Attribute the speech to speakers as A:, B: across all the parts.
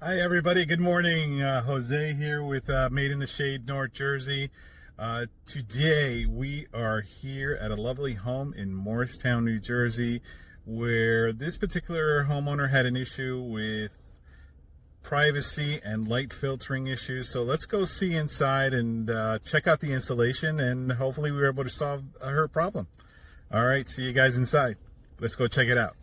A: Hi everybody, good morning. Jose here with Made in the Shade, North Jersey. Today we are here at a lovely home in Morristown, New Jersey, where this particular homeowner had an issue with privacy and light filtering issues. So let's go see inside and check out the installation, and hopefully we were able to solve her problem. All right, see you guys inside. Let's go check it out.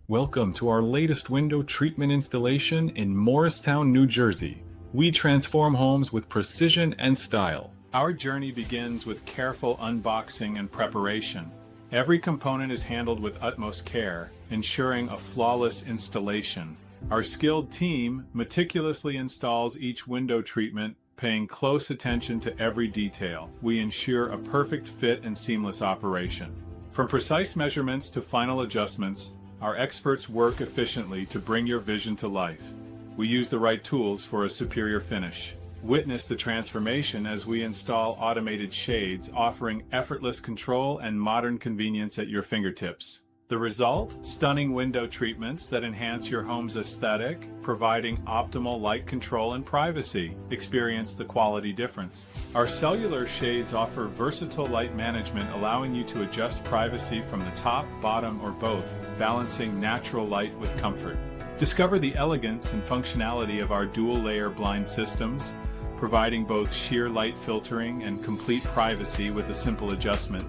B: Welcome to our latest window treatment installation in Morristown, New Jersey. We transform homes with precision and style. Our journey begins with careful unboxing and preparation. Every component is handled with utmost care, ensuring a flawless installation. Our skilled team meticulously installs each window treatment, paying close attention to every detail. We ensure a perfect fit and seamless operation. From precise measurements to final adjustments, our experts work efficiently to bring your vision to life. We use the right tools for a superior finish. Witness the transformation as we install automated shades, offering effortless control and modern convenience at your fingertips. The result? Stunning window treatments that enhance your home's aesthetic, providing optimal light control and privacy. Experience the quality difference. Our cellular shades offer versatile light management, allowing you to adjust privacy from the top, bottom, or both, balancing natural light with comfort. Discover the elegance and functionality of our dual-layer blind systems, providing both sheer light filtering and complete privacy with a simple adjustment.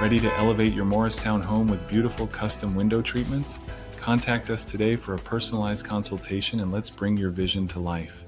B: Ready to elevate your Morristown home with beautiful custom window treatments? Contact us today for a personalized consultation, and let's bring your vision to life.